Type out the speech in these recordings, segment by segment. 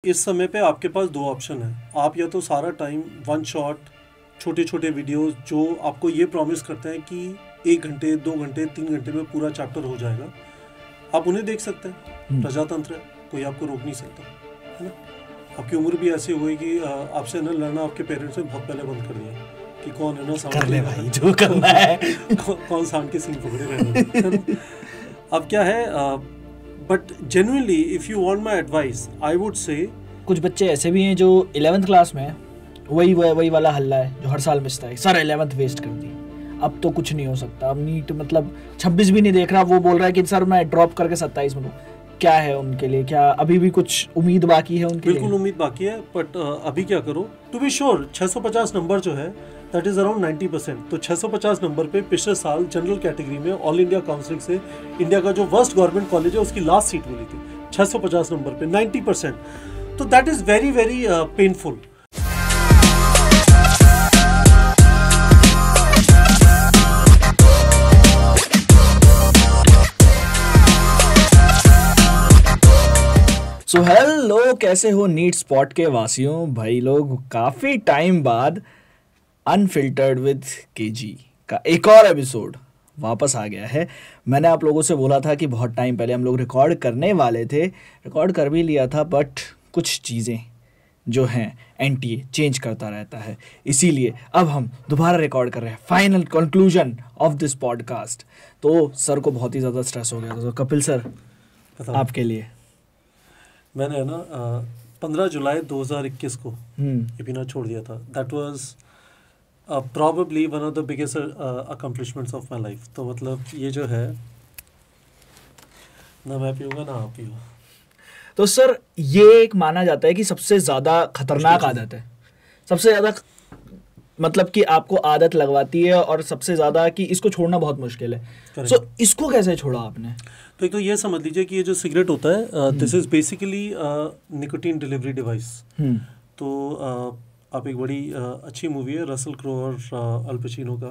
इस समय पे आपके पास दो ऑप्शन है, आप या तो सारा टाइम वन शॉट छोटे छोटे वीडियोस जो आपको ये प्रॉमिस करते हैं कि 1 घंटे 2 घंटे 3 घंटे में पूरा चैप्टर हो जाएगा, आप उन्हें देख सकते हैं। प्रजातंत्र है, कोई आपको रोक नहीं सकता, है ना। आपकी उम्र भी ऐसी हो गई कि आपसे न लड़ना आपके पेरेंट्स ने बहुत पहले बंद कर दिया कि कौन है ना कर ले भाई जो करना है कौन सांड के सिंग पकड़े रहने। अब क्या है, but genuinely if you want my advice I would say कुछ बच्चे ऐसे भी हैं जो 11th क्लास में वही वाला हल्ला है जो हर साल मिसता है, सर 11th वेस्ट कर दी, अब तो कुछ नहीं हो सकता, अब नीट मतलब 26 भी नहीं देख रहा, वो बोल रहा है कि सर मैं ड्रॉप करके 27 में दूं। क्या है उनके लिए, क्या अभी भी कुछ उम्मीद बाकी है उनके लिए? बिल्कुल उम्मीद बाकी है, बट अभी क्या करो, टू बी श्योर 650 नंबर जो है दैट इज अराउंड 90%। तो 650 नंबर पे पिछले साल जनरल कैटेगरी में ऑल इंडिया काउंसिलिंग से इंडिया का जो वर्स्ट गवर्नमेंट कॉलेज है उसकी लास्ट सीट मिली थी 650 नंबर पे 90%। तो that is very very painful. So hello, कैसे हो नीट स्पॉट के वासियों भाई लोग। काफ़ी टाइम बाद अनफिल्टर्ड विद केजी का एक और एपिसोड वापस आ गया है। मैंने आप लोगों से बोला था कि बहुत टाइम पहले हम लोग रिकॉर्ड करने वाले थे, रिकॉर्ड कर भी लिया था, बट कुछ चीज़ें जो हैं एनटीए चेंज करता रहता है, इसीलिए अब हम दोबारा रिकॉर्ड कर रहे हैं final conclusion of this podcast. तो सर को बहुत ही ज़्यादा स्ट्रेस हो गया था। तो कपिल सर, आपके लिए मैंने ना 15 जुलाई 2021 को ये पीना छोड़ दिया था। That was probably one of the biggest accomplishments of my life। तो मतलब ये जो है ना मैं पीऊँगा ना आप पियो। तो सर ये एक माना जाता है कि सबसे ज़्यादा खतरनाक आदत है, सबसे ज़्यादा मतलब कि आपको आदत लगवाती है और सबसे ज़्यादा कि इसको छोड़ना बहुत मुश्किल है। सो इसको कैसे छोड़ा आपने? तो एक तो ये समझ लीजिए कि ये जो सिगरेट होता है this is basically nicotine delivery device. तो आप एक बड़ी अच्छी मूवी है रसल क्रो और अल पचिनो का,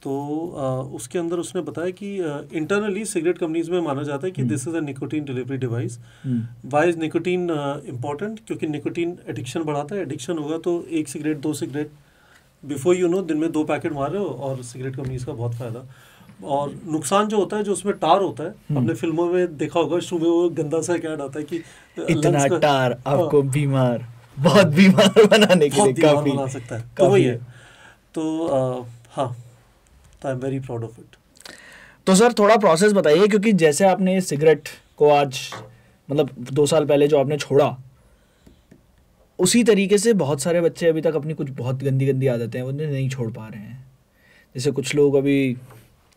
तो उसके अंदर उसने बताया कि इंटरनली सिगरेट कंपनीज में माना जाता है कि this is a nicotine delivery device. Why is nicotine important? क्योंकि निकोटीन एडिक्शन बढ़ाता है। एडिक्शन होगा तो 1 cigarette 2 cigarette before you know दिन में 2 पैकेट मार रहे हो, और सिगरेट कंपनीज का बहुत फ़ायदा। और नुकसान जो होता है, जो उसमें टार होता है, अपने फिल्मों में देखा होगा, शुरू में वो गंदा सा क्या आता है कि इतना टार आपको बीमार, बहुत बीमार बनाने के लिए काफी बना सकता है। तो वही है। तो हाँ, तो I am very proud of it. तो सर थोड़ा प्रोसेस बताइए, क्योंकि जैसे आपने सिगरेट को आज मतलब 2 साल पहले जो आपने छोड़ा, उसी तरीके से बहुत सारे बच्चे अभी तक अपनी कुछ बहुत गंदी आदतें हैं उन्हें नहीं छोड़ पा रहे हैं। जैसे कुछ लोग अभी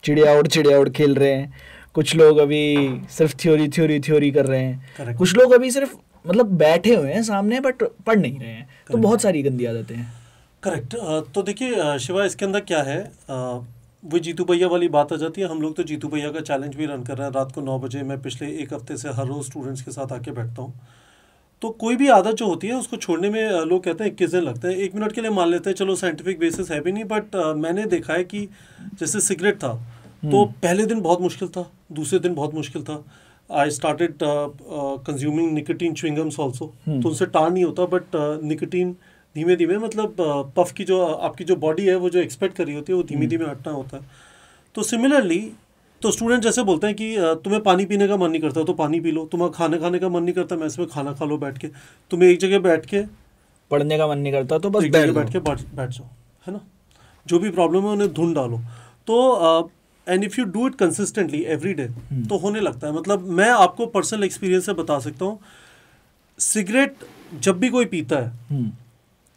चिड़िया उड़ खेल रहे हैं, कुछ लोग अभी सिर्फ थ्योरी कर रहे हैं, कुछ लोग अभी सिर्फ मतलब बैठे हुए हैं सामने बट पढ़ नहीं रहे हैं। तो बहुत सारी गंदी आदतें हैं। करेक्ट। तो देखिए शिवा, इसके अंदर क्या है, वो जीतू भैया वाली बात आ जाती है। हम लोग तो जीतू भैया का चैलेंज भी रन कर रहे हैं। रात को 9 बजे मैं पिछले 1 हफ्ते से हर रोज़ स्टूडेंट्स के साथ आके बैठता हूँ। तो कोई भी आदत जो होती है उसको छोड़ने में लोग कहते हैं 21 दिन लगते हैं। 1 मिनट के लिए मान लेते हैं, चलो साइंटिफिक बेसिस है भी नहीं, बट मैंने देखा है कि जैसे सिगरेट था तो पहले दिन बहुत मुश्किल था, दूसरे दिन बहुत मुश्किल था। I started consuming nicotine chewing gums also, तो उनसे टार नहीं होता, बट निकोटीन धीमे धीमे मतलब पफ की जो आपकी जो बॉडी है वो जो एक्सपेक्ट कर रही होती है वो धीमे धीमे हटना होता है। तो सिमिलरली तो स्टूडेंट जैसे बोलते हैं कि तुम्हें पानी पीने का मन नहीं करता तो पानी पी लो, तुम्हें खाने का मन नहीं करता मैस में खाना खा लो बैठ के, तुम्हें एक जगह बैठ के पढ़ने का मन नहीं करता तो बस बैठ जाओ, है ना। जो भी प्रॉब्लम है उन्हें ढूंढ डालो। तो and if you do it consistently every day तो होने लगता है। मतलब मैं आपको पर्सनल एक्सपीरियंस से बता सकता हूँ, सिगरेट जब भी कोई पीता है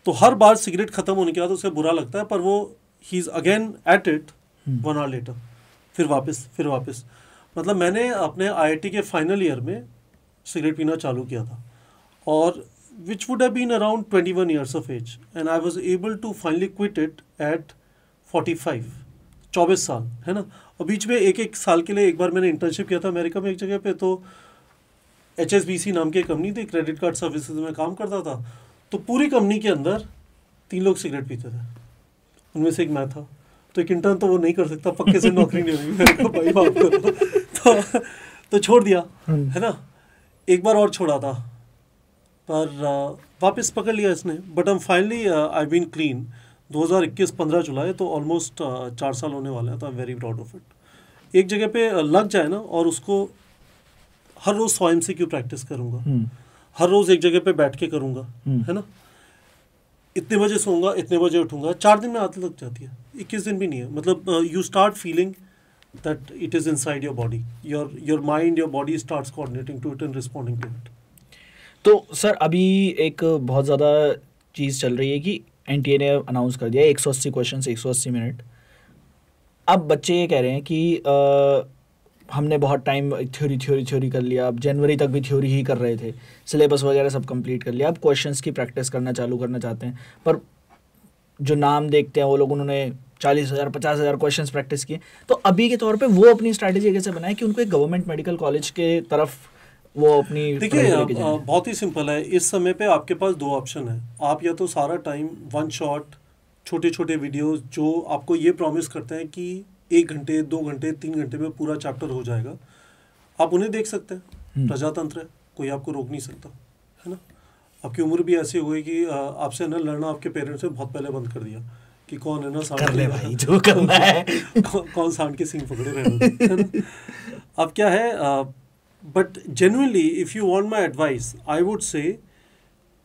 तो हर बार सिगरेट खत्म होने के बाद उसे बुरा लगता है, पर वो he is again at it 1 hour later, फिर वापस। मतलब मैंने अपने IIT के फाइनल ईयर में सिगरेट पीना चालू किया था, और which would have been around 21 years of age, and I was able to finally quit it at 45, 24 साल, है ना। और बीच में 1 साल के लिए एक बार मैंने इंटर्नशिप किया था अमेरिका में एक जगह पे। तो HSBC नाम की एक कंपनी थी, क्रेडिट कार्ड सर्विसेज में काम करता था। तो पूरी कंपनी के अंदर 3 लोग सिगरेट पीते थे, उनमें से एक मैं था। तो एक इंटर्न तो वो नहीं कर सकता, पक्के से नौकरी नहीं होगी मेरे को, भाई माफ करो। तो छोड़ दिया, है ना। एक बार और छोड़ा था, पर वापस पकड़ लिया इसने, बट हम फाइनली आई बीन क्लीन 2021 15 जुलाई, तो ऑलमोस्ट 4 साल होने वाले हैं, तो I am very proud of it. एक जगह पे लग जाए ना, और उसको हर रोज़ 100 MCQ प्रैक्टिस करूँगा, हर रोज़ एक जगह पे बैठ के करूँगा, है ना, इतने बजे सोऊंगा, इतने बजे उठूंगा, 4 दिन में आदत लग जाती है, 21 दिन भी नहीं है। मतलब you start feeling that it is inside your body, your mind, your body starts coordinating to it and responding to it. तो सर अभी एक बहुत ज़्यादा चीज़ चल रही है कि NTA ने अनाउंस कर दिया 180 क्वेश्चन 180 मिनट। अब बच्चे ये कह रहे हैं कि हमने बहुत टाइम थ्योरी कर लिया, अब जनवरी तक भी थ्योरी ही कर रहे थे, सिलेबस वगैरह सब कंप्लीट कर लिया, अब क्वेश्चंस की प्रैक्टिस करना चालू करना चाहते हैं। पर जो नाम देखते हैं वो लोग, उन्होंने 40,000 50,000 क्वेश्चंस प्रैक्टिस किए। तो अभी के तौर पे वो अपनी स्ट्रैटेजी कैसे बनाए कि उनको एक गवर्नमेंट मेडिकल कॉलेज के तरफ वो अपनी, देखिए बहुत ही सिंपल है। इस समय पे आपके पास 2 ऑप्शन है। आप या तो सारा टाइम वन शॉट छोटे छोटे वीडियोस जो आपको ये प्रॉमिस करते हैं कि 1 घंटे 2 घंटे 3 घंटे में पूरा चैप्टर हो जाएगा, आप उन्हें देख सकते हैं। प्रजातंत्र है, कोई आपको रोक नहीं सकता, है ना। आपकी उम्र भी ऐसी हो गई कि आपसे ना लड़ना आपके पेरेंट्स ने बहुत पहले बंद कर दिया कि कौन है ना कर ले भाई जो करना है कौन सांड के सींग पकड़े रहने, है ना। अब क्या है, but genuinely if you want my advice, I would say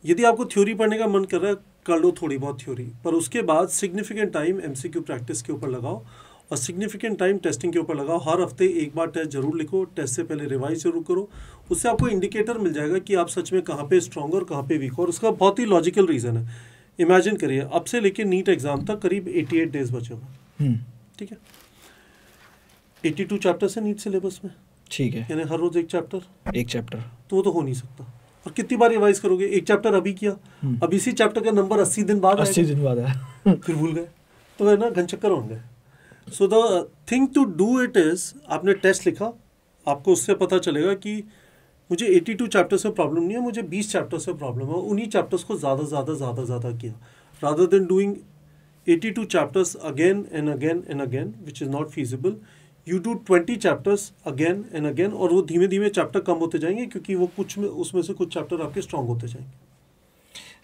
यदि आपको थ्योरी पढ़ने का मन कर रहा है, कर लो थोड़ी बहुत थ्योरी, पर उसके बाद सिग्निफिकेंट टाइम MCQ प्रैक्टिस के ऊपर लगाओ और सिग्निफिकेंट टाइम टेस्टिंग के ऊपर लगाओ। हर हफ्ते एक बार टेस्ट जरूर लिखो, टेस्ट से पहले रिवाइज जरूर करो। उससे आपको इंडिकेटर मिल जाएगा कि आप सच में कहाँ पे स्ट्रॉन्ग और कहाँ पे वीक हो। और उसका बहुत ही लॉजिकल रीज़न है। इमेजिन करिए, अब से लेके नीट एग्जाम तक करीब 88 डेज बचे हुए, ठीक है। 82 चैप्टर्स है नीट सिलेबस में, ठीक है, यानी हर रोज एक चैप्टर, तो वो तो हो नहीं सकता। और कितनी बार रिवाइज करोगे? एक चैप्टर अभी किया, अब इसी चैप्टर का नंबर 80 दिन बाद है फिर भूल गए, तो है ना, घनचक्कर होंगे। So the thing to do it is, आपने टेस्ट लिखा, आपको उससे पता चलेगा कि मुझे 82 चैप्टर से प्रॉब्लम नहीं है, मुझे 20 चैप्टर से प्रॉब्लम है। उन्हीं चैप्टर्स को ज़्यादा किया, rather than doing 82 chapters again and again which is not feasible. You do 20 chapters again and again, और वो धीमे धीमे चैप्टर कम होते जाएंगे क्योंकि वो कुछ में उसमें से कुछ चैप्टर आपके स्ट्रांग होते जाएंगे।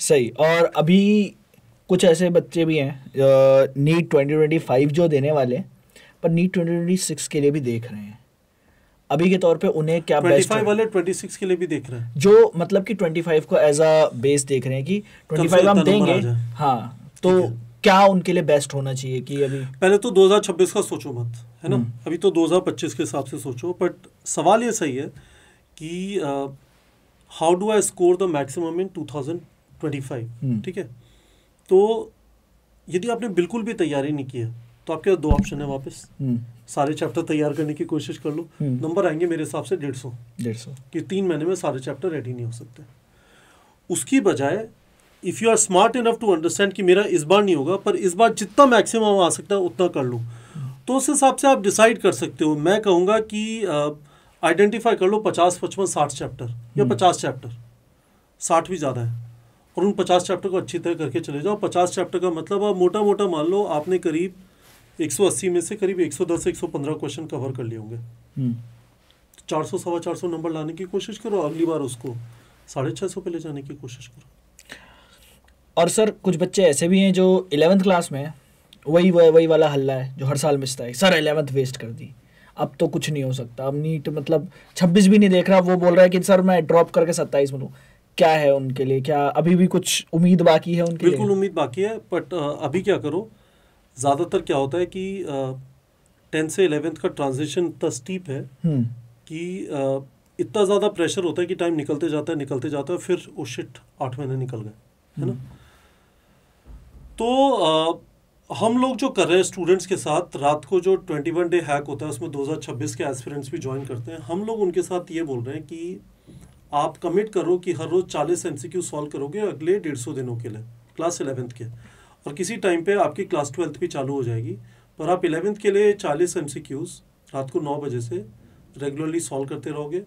सही। और अभी कुछ ऐसे बच्चे भी हैं नीट 2025 जो देने वाले, पर नीट 2026 के लिए भी देख रहे हैं। अभी के तौर पे उन्हें क्या बेस्ट 25 वाले 26 के लिए भी देख रहे हैं, जो मतलब कि 25 को एज अ बेस देख रहे हैं कि 25 हम देंगे, हाँ, तो क्या उनके लिए बेस्ट होना चाहिए कि अभी पहले तो 2026 का सोचो मत, है ना, अभी तो 2025 के हिसाब से सोचो। बट सवाल ये सही है कि how do I score the maximum in 2025, ठीक है। तो यदि आपने बिल्कुल भी तैयारी नहीं की है तो आपके पास 2 ऑप्शन है वापस, सारे चैप्टर तैयार करने की कोशिश कर लो, नंबर आएंगे मेरे हिसाब से 150 कि 3 महीने में सारे चैप्टर रेडी नहीं हो सकते। उसकी बजाय if you are smart enough to understand कि मेरा इस बार नहीं होगा, पर इस बार जितना मैक्सिमम आ सकता है उतना कर लूँ, तो उस हिसाब से आप डिसाइड कर सकते हो। मैं कहूँगा कि आइडेंटिफाई कर लो 50 55 60 चैप्टर या 50 चैप्टर, 60 भी ज़्यादा है, और उन 50 चैप्टर को अच्छी तरह करके चले जाओ। 50 चैप्टर का मतलब आप मोटा मोटा मान लो आपने करीब 180 में से करीब 110 से 115 क्वेश्चन कवर कर लिए होंगे। 400 सवा 400 नंबर लाने की कोशिश करो, अगली बार उसको 650 पे ले जाने की कोशिश करो। और सर कुछ बच्चे ऐसे भी हैं जो 11th क्लास में वही वाला हल्ला है जो हर साल मिसता है, सर 11th वेस्ट कर दी, अब तो कुछ नहीं हो सकता, अब नीट मतलब 26 भी नहीं देख रहा, वो बोल रहा है कि सर मैं ड्रॉप करके 27 में लूँ। क्या है उनके लिए, क्या अभी भी कुछ उम्मीद बाकी है उनके लिए? बिल्कुल उम्मीद बाकी है, बट अभी क्या करो, ज़्यादातर क्या होता है कि 10 से 11th का ट्रांजिशन इतना स्टीप है कि इतना ज़्यादा प्रेशर होता है कि टाइम निकलते जाता है, फिर ओ शिट 8 महीने निकल गए, है ना। तो हम लोग जो कर रहे हैं स्टूडेंट्स के साथ, रात को जो 21 डे हैक होता है उसमें 2026 के एस्पिरेंट्स भी ज्वाइन करते हैं। हम लोग उनके साथ ये बोल रहे हैं कि आप कमिट करो कि हर रोज़ 40 MCQ सॉल्व करोगे अगले 150 दिनों के लिए, क्लास 11th के, और किसी टाइम पे आपकी क्लास 12th भी चालू हो जाएगी, पर आप 11th के लिए 40 MCQs रात को 9 बजे से रेगुलरली सॉल्व करते रहोगे।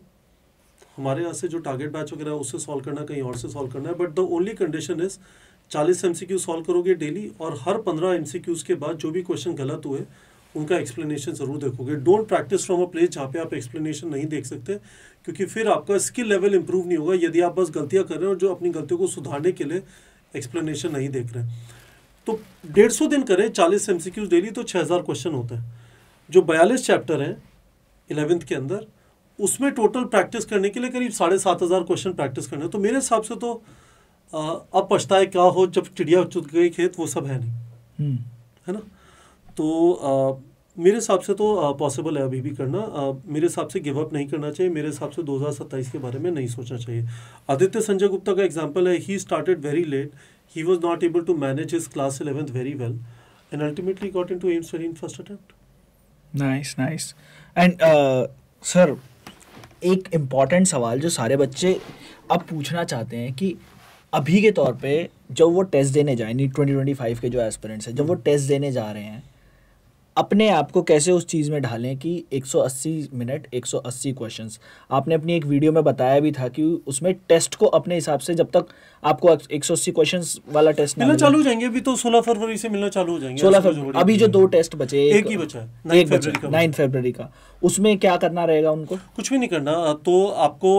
हमारे यहाँ से जो टारगेट बैच वगैरह है उससे सॉल्व करना, कहीं और से सॉल्व करना है, but the only condition is 40 MCQ solve करोगे डेली, और हर 15 MCQs के बाद जो भी क्वेश्चन गलत हुए उनका एक्सप्लेनेशन ज़रूर देखोगे। Don't practice from a place जहाँ पे आप एक्सप्लेनेशन नहीं देख सकते, क्योंकि फिर आपका स्किल लेवल इंप्रूव नहीं होगा यदि आप बस गलतियाँ कर रहे हैं और जो अपनी गलतियों को सुधारने के लिए एक्सप्लेनेशन नहीं देख रहे हैं। तो 150 दिन करें, 40 MCQs डेली, तो 6000 क्वेश्चन होते हैं। जो 42 चैप्टर हैं 11th के अंदर, उसमें टोटल प्रैक्टिस करने के लिए करीब 7500 क्वेश्चन प्रैक्टिस करने हैं। तो मेरे हिसाब से तो अब पछताए क्या हो जब चिड़िया चुग गई खेत, वो सब है नहीं, है ना। तो मेरे हिसाब से तो पॉसिबल है अभी भी करना। मेरे हिसाब से गिव अप नहीं करना चाहिए। मेरे हिसाब से 2027 के बारे में नहीं सोचना चाहिए। आदित्य संजय गुप्ता का एग्जांपल है, he started very late, he was not able to manage his class 11th very well and ultimately got into AIIMS study in first attempt. Nice. And sir, एक इम्पॉर्टेंट सवाल जो सारे बच्चे अब पूछना चाहते हैं कि अभी के तौर पे जब वो टेस्ट देने जाए, नीट 2025 के जो एस्पिरेंट्स हैं, जब वो टेस्ट देने जा रहे हैं, अपने आप को कैसे उस चीज़ में ढालें कि 180 मिनट 180 क्वेश्चंस। आपने अपनी एक वीडियो में बताया भी था कि उसमें टेस्ट को अपने हिसाब से, जब तक आपको 180 क्वेश्चंस वाला टेस्ट मिलना चालू हो जाएंगे। अभी तो 16 फरवरी से मिलना चालू हो जाएंगे। 16 फरवरी, अभी जो 2 टेस्ट बचे, एक ही बचा है, 9 फरवरी का, उसमें क्या करना रहेगा उनको? कुछ भी नहीं करना। तो आपको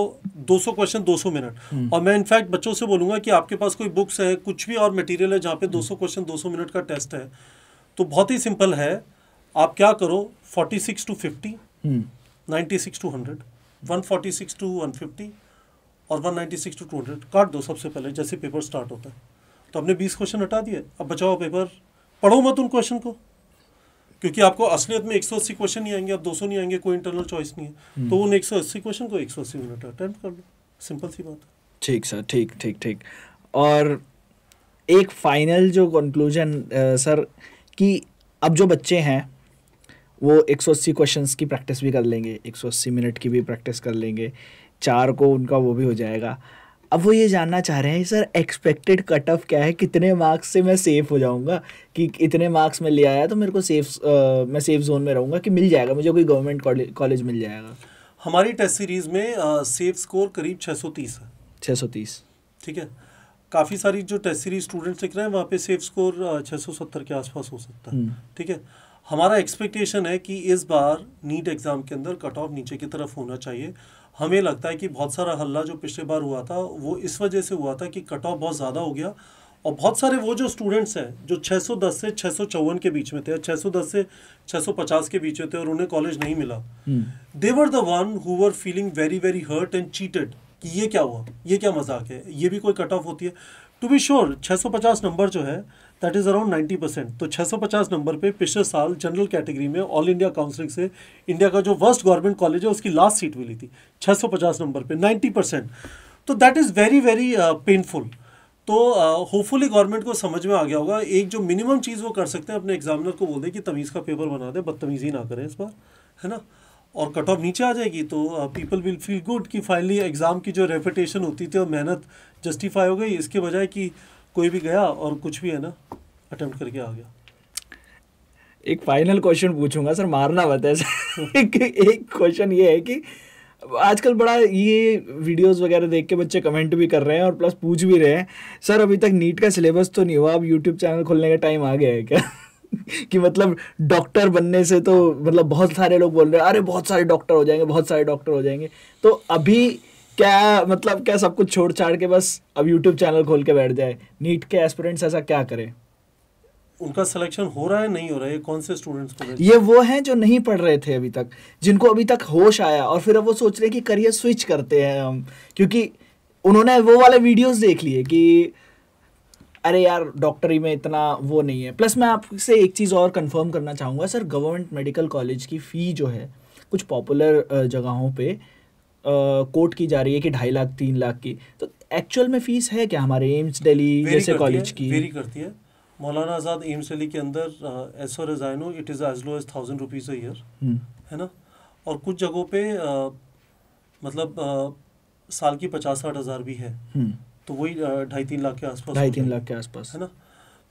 200 क्वेश्चन 200 मिनट, और मैं इनफैक्ट बच्चों से बोलूँगा कि आपके पास कोई बुक्स है, कुछ भी और मटेरियल है जहाँ पे 200 क्वेश्चन 200 मिनट का टेस्ट है, तो बहुत ही सिंपल है। आप क्या करो, 46 to 50, 96 to 100, 146 to 150 और 196 to 200 काट दो सबसे पहले, जैसे पेपर स्टार्ट होता है। तो आपने 20 क्वेश्चन हटा दिए, अब बचाओ पेपर। पढ़ो मत उन क्वेश्चन को, क्योंकि आपको असलियत में 180 क्वेश्चन नहीं आएंगे, अब 200 नहीं आएंगे, कोई इंटरनल चॉइस नहीं है। तो उन 180 क्वेश्चन को 180 मिनट अटेम्प्ट कर लो, सिंपल सी बात है। ठीक सर, ठीक। और एक फाइनल जो कंक्लूजन सर, कि अब जो बच्चे हैं वो 180 क्वेश्चंस की प्रैक्टिस भी कर लेंगे, 180 मिनट की भी प्रैक्टिस कर लेंगे, 4 को उनका वो भी हो जाएगा। अब वो ये जानना चाह रहे हैं सर, एक्सपेक्टेड कट ऑफ क्या है, कितने मार्क्स से मैं सेफ हो जाऊंगा, कि इतने मार्क्स में ले आया तो मेरे को मैं सेफ जोन में रहूँगा, कि मिल जाएगा मुझे, कोई गवर्नमेंट कॉलेज मिल जाएगा। हमारी टेस्ट सीरीज में सेफ स्कोर करीब 630 है। 630, ठीक है। काफ़ी सारी जो टेस्ट सीरीज स्टूडेंट्स लिख रहे हैं वहाँ पे सेफ स्कोर 670 के आसपास हो सकता है। ठीक है। हमारा एक्सपेक्टेशन है कि इस बार नीट एग्ज़ाम के अंदर कट ऑफ नीचे की तरफ होना चाहिए। हमें लगता है कि बहुत सारा हल्ला जो पिछले बार हुआ था वो इस वजह से हुआ था कि कट ऑफ बहुत ज़्यादा हो गया, और बहुत सारे वो जो स्टूडेंट्स हैं जो 610 से 654 के बीच में थे, 610 से 650 के बीच में थे और उन्हें कॉलेज नहीं मिला, they were the one who were feeling very very hurt and cheated कि ये क्या हुआ, ये क्या मजाक है, ये भी कोई कट ऑफ होती है। टू बी श्योर 650 नंबर जो है दैट इज़ अराउंड 90%। तो 650 नंबर पे पिछले साल जनरल कैटेगरी में ऑल इंडिया काउंसलिंग से इंडिया का जो वर्स्ट गवर्नमेंट कॉलेज है उसकी लास्ट सीट मिली थी 650 नंबर पे, 90%। तो that is very very painful. तो होपफुली गवर्नमेंट को समझ में आ गया होगा। एक जो मिनिमम चीज़ वो कर सकते हैं, अपने एग्जामिनर को बोल दें कि तमीज़ का पेपर बना दे, बदतमीज़ी ना करें इस बार, है ना। और कट ऑफ नीचे आ जाएगी तो पीपल विल फील गुड कि फाइनली एग्ज़ाम की जो रेपुटेशन होती थी और मेहनत जस्टिफाई हो गई, इसके बजाय कि कोई भी गया और कुछ भी है ना अटेम्प्ट करके आ गया। एक फाइनल क्वेश्चन पूछूंगा सर, मारना मत है सर। एक क्वेश्चन ये है कि आजकल बड़ा ये वीडियोस वगैरह देख के बच्चे कमेंट भी कर रहे हैं और प्लस पूछ भी रहे हैं, सर अभी तक नीट का सिलेबस तो नहीं हुआ, अब यूट्यूब चैनल खोलने का टाइम आ गया है क्या? कि मतलब डॉक्टर बनने से तो मतलब बहुत सारे लोग बोल रहे हैं अरे बहुत सारे डॉक्टर हो जाएंगे, बहुत सारे डॉक्टर हो जाएंगे, तो अभी क्या मतलब क्या सब कुछ छोड़ छाड़ के बस अब यूट्यूब चैनल खोल के बैठ जाए? नीट के एस्पिरेंट्स ऐसा क्या करें? उनका सिलेक्शन हो रहा है नहीं हो रहा है, कौन से स्टूडेंट्स को? ये वो हैं जो नहीं पढ़ रहे थे अभी तक, जिनको अभी तक होश आया और फिर अब वो सोच रहे हैं कि करियर स्विच करते हैं हम, क्योंकि उन्होंने वो वाले वीडियोस देख लिए कि अरे यार डॉक्टरी में इतना वो नहीं है। प्लस मैं आपसे एक चीज़ और कंफर्म करना चाहूँगा सर, गवर्नमेंट मेडिकल कॉलेज की फ़ी जो है कुछ पॉपुलर जगहों पे कोट की जा रही है कि 2.5 लाख 3 लाख की, तो एक्चुअल में फ़ीस है क्या हमारे एम्स दिल्ली जैसे कॉलेज की? वेरी करती है। मौलाना आज़ाद एम्स दिल्ली के अंदर as far as I know it is as low as 1000 rupees a year, है ना। और कुछ जगहों पे मतलब साल की 50-60 हज़ार भी है, तो वही 2.5-3 लाख के आसपास, 2.5-3 लाख के आसपास, है ना।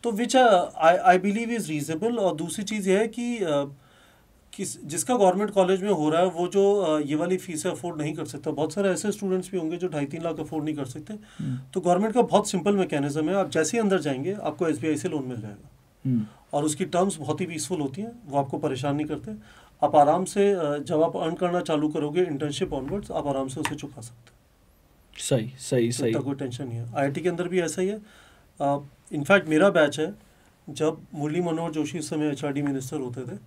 तो विच आई बिलीव इज़ रीजनेबल। और दूसरी चीज़ ये है कि जिसका गवर्नमेंट कॉलेज में हो रहा है वो जो ये वाली फीसें अफोर्ड नहीं कर सकता, बहुत सारे ऐसे स्टूडेंट्स भी होंगे जो 2.5-3 लाख अफोर्ड नहीं कर सकते। तो गवर्नमेंट का बहुत सिंपल मैकेनिज्म है, आप जैसे ही अंदर जाएंगे आपको SBI से लोन मिल जाएगा। और उसकी टर्म्स बहुत ही पीसफुल होती हैं, वो आपको परेशान नहीं करते। आप आराम से जब आप अर्न करना चालू करोगे इंटर्नशिप ऑनवर्ड्स, आप आराम से उसे चुका सकते हैं। सही सही सही, कोई टेंशन नहीं है। आईआईटी के अंदर भी ऐसा ही है। इनफैक्ट मेरा बैच है, जब मुरली मनोहर जोशी उस समय एचआरडी मिनिस्टर होते थे,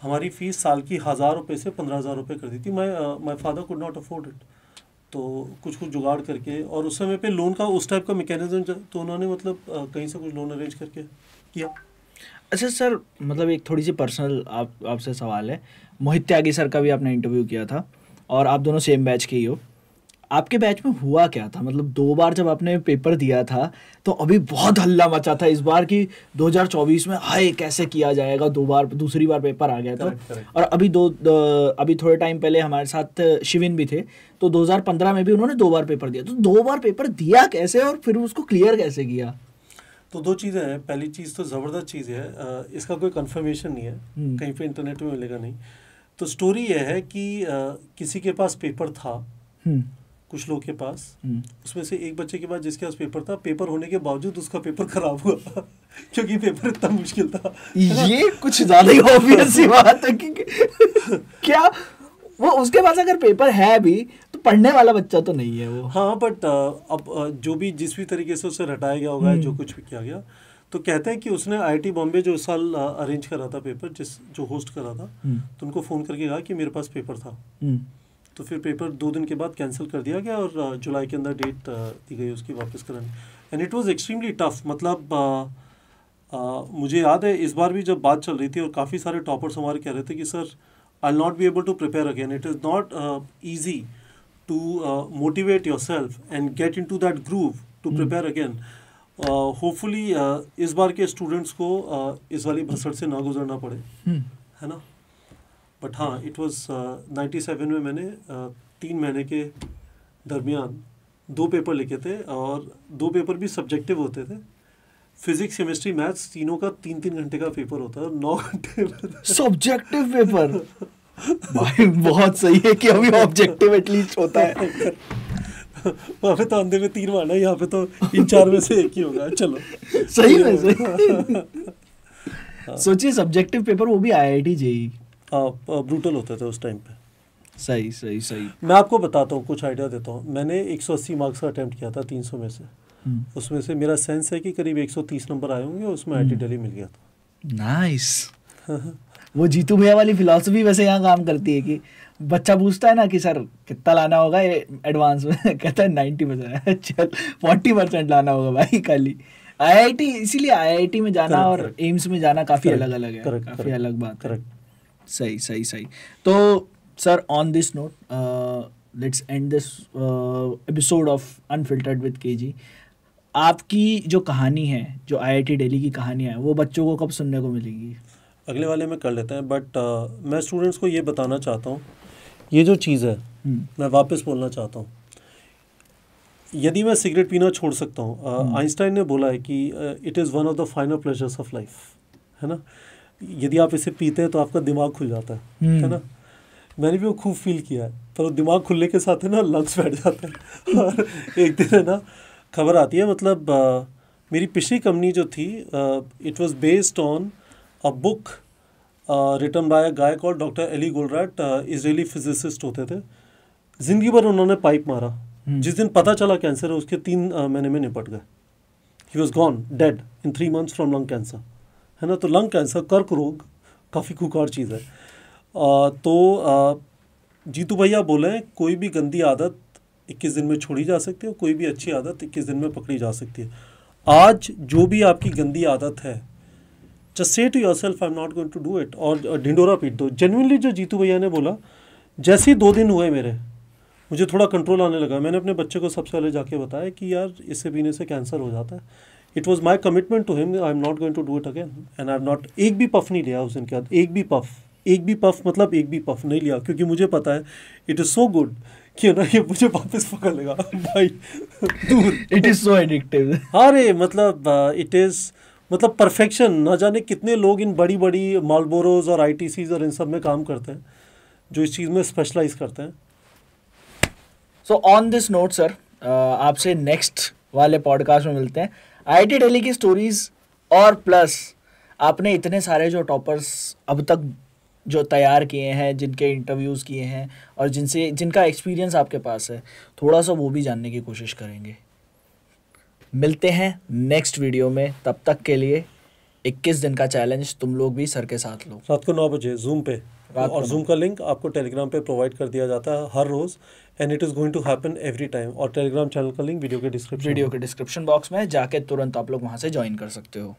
हमारी फीस साल की 1,000 रुपये से 15,000 रुपये कर दी थी। My father could not afford it, तो कुछ जुगाड़ करके, और उस समय पे लोन का उस टाइप का मैकेनिज्म, तो उन्होंने मतलब कहीं से कुछ लोन अरेंज करके किया। अच्छा सर, मतलब एक थोड़ी सी पर्सनल आपसे सवाल है। मोहित त्यागी सर का भी आपने इंटरव्यू किया था और आप दोनों सेम बैच के ही हो। आपके बैच में हुआ क्या था? मतलब 2 बार जब आपने पेपर दिया था तो अभी बहुत हल्ला मचा था इस बार कि 2024 में हाय कैसे किया जाएगा, दूसरी बार पेपर आ गया था। और अभी थोड़े टाइम पहले हमारे साथ शिविन भी थे, तो 2015 में भी उन्होंने 2 बार पेपर दिया। तो 2 बार पेपर दिया कैसे और फिर उसको क्लियर कैसे किया? तो 2 चीज़ें हैं। पहली चीज़ तो ज़बरदस्त चीज़ है, इसका कोई कंफर्मेशन नहीं है, कहीं पे इंटरनेट में मिलेगा नहीं। तो स्टोरी यह है कि किसी के पास पेपर था, कुछ लोग के पास, उसमें से एक बच्चे के पास जिसके पास पेपर था, पेपर होने के बावजूद उसका पेपर खराब हुआ क्योंकि पेपर इतना मुश्किल था। ये कुछ ज़्यादा ही ऑब्वियस सी बात है कि क्या वो उसके पास अगर पेपर है भी तो पढ़ने वाला बच्चा तो नहीं है वो। हाँ, बट अब जो भी जिस भी तरीके से उसे रटाया गया होगा, जो कुछ भी किया गया, तो कहते हैं कि उसने आईआईटी बॉम्बे जो इस साल अरेंज करा था पेपर, जो होस्ट करा था, तो उनको फ़ोन करके कहा कि मेरे पास पेपर था। तो फिर पेपर 2 दिन के बाद कैंसिल कर दिया गया और जुलाई के अंदर डेट दी गई उसकी वापस कराने। And it was extremely tough. मतलब मुझे याद है इस बार भी जब बात चल रही थी और काफ़ी सारे टॉपर्स हमारे कह रहे थे कि sir I will not be able to prepare again, it is not easy to motivate yourself and get into that groove to prepare again. Hopefully इस बार के स्टूडेंट्स को इस वाली भसड़ से ना गुजरना पड़े, है ना। बट हाँ, इट वाज 97 में मैंने 3 महीने के दरमियान 2 पेपर लिखे थे, और 2 पेपर भी सब्जेक्टिव होते थे। फिजिक्स, केमिस्ट्री, मैथ्स तीनों का 3-3 घंटे का पेपर होता है, 9 घंटे सब्जेक्टिव पेपर। भाई बहुत सही है कि अभी ऑब्जेक्टिव एटलीस्ट होता है। वहाँ पे तो अंधे में 3 मारना, यहाँ पे तो इन 4 में से एक ही होगा। चलो सही में सही। सोचिए सब्जेक्टिव पेपर, वो भी आईआईटी जेईई। ब्रूटल होते थे उस टाइम पे। सही सही सही। मैं आपको बताता हूँ, कुछ आइडिया देता हूँ। मैंने 180 मार्क्स का अटेम्प्ट किया था 300 में से। उसमें से मेरा सेंस है कि करीब 130 नंबर आए होंगे, उसमें आईआईटी दिल्ली मिल गया था। नाइस। वो जीतू भैया वाली फिलॉसफी वैसे यहाँ काम करती है कि बच्चा पूछता है ना कि सर कितना लाना होगा एडवांस में, कहता है 90%। चल 40% लाना होगा भाई खाली। आईआईटी, इसीलिए आईआईटी में जाना और एम्स में जाना काफ़ी अलग अलग है, काफ़ी अलग बात है। सही सही सही। तो sir on this note let's end this episode of unfiltered with KG. आपकी जो कहानी है, जो आईआईटी दिल्ली की कहानी है, वो बच्चों को कब सुनने को मिलेगी? अगले वाले में कर लेते हैं। बट मैं स्टूडेंट्स को ये बताना चाहता हूँ, ये जो चीज़ है, मैं वापस बोलना चाहता हूँ, यदि मैं सिगरेट पीना छोड़ सकता हूँ, आइंस्टाइन ने बोला है कि it is one of the final pleasures of life, है ना। यदि आप इसे पीते हैं तो आपका दिमाग खुल जाता है ना। मैंने भी वो खूब फील किया है, पर वो दिमाग खुलने के साथ है ना लंग्स बैठ जाते हैं। और एक दिन है ना खबर आती है, मतलब मेरी पिछली कंपनी जो थी, it was based on a book written by a guy called doctor Eli Goldratt. Israeli physicist होते थे। ज़िंदगी भर उन्होंने पाइप मारा। जिस दिन पता चला कैंसर है, उसके 3 महीने में निपट गए। He was gone dead in 3 months from lung cancer, है ना। तो लंग कैंसर, कर्क रोग, काफ़ी खुकार चीज़ है। तो जीतू भैया बोले कोई भी गंदी आदत 21 दिन में छोड़ी जा सकती है, कोई भी अच्छी आदत 21 दिन में पकड़ी जा सकती है। आज जो भी आपकी गंदी आदत है, just say to yourself I am not going to do it, और ढिंडोरा पीट दो। जेन्युइनली जो जीतू भैया ने बोला, जैसे ही 2 दिन हुए मेरे, मुझे थोड़ा कंट्रोल आने लगा। मैंने अपने बच्चे को सबसे पहले जाके बताया कि यार इससे पीने से कैंसर हो जाता है। It was my commitment to him, I am not going to do it again. And I am not, एक भी पफ नहीं लिया उस दिन के बाद, एक भी पफ मतलब एक भी पफ नहीं लिया, क्योंकि मुझे पता है इट इज़ सो गुड कि ना ये मुझे वापस पकड़ लेगा भाई दूर। It is so addictive. अरे मतलब इट इज़ मतलब परफेक्शन। ना जाने कितने लोग इन बड़ी बड़ी मालबोरोज और आईटीसीज और इन सब में काम करते हैं, जो इस चीज़ में स्पेशलाइज करते हैं। So on this note sir, आपसे नेक्स्ट वाले पॉडकास्ट में मिलते हैं। आईआईटी दिल्ली की स्टोरीज और प्लस आपने इतने सारे जो टॉपर्स अब तक जो तैयार किए हैं, जिनके इंटरव्यूज़ किए हैं और जिनका एक्सपीरियंस आपके पास है, थोड़ा सा वो भी जानने की कोशिश करेंगे। मिलते हैं नेक्स्ट वीडियो में, तब तक के लिए 21 दिन का चैलेंज तुम लोग भी सर के साथ लो। रात को 9 बजे जूम पे, रात और को जूम का लिंक आपको टेलीग्राम पे प्रोवाइड कर दिया जाता है हर रोज़, and it is going to happen every time. और टेलीग्राम चैनल का लिंक वीडियो के डिस्क्रिप्शन बॉक्स में जाके तुरंत आप लोग वहाँ से ज्वाइन कर सकते हो।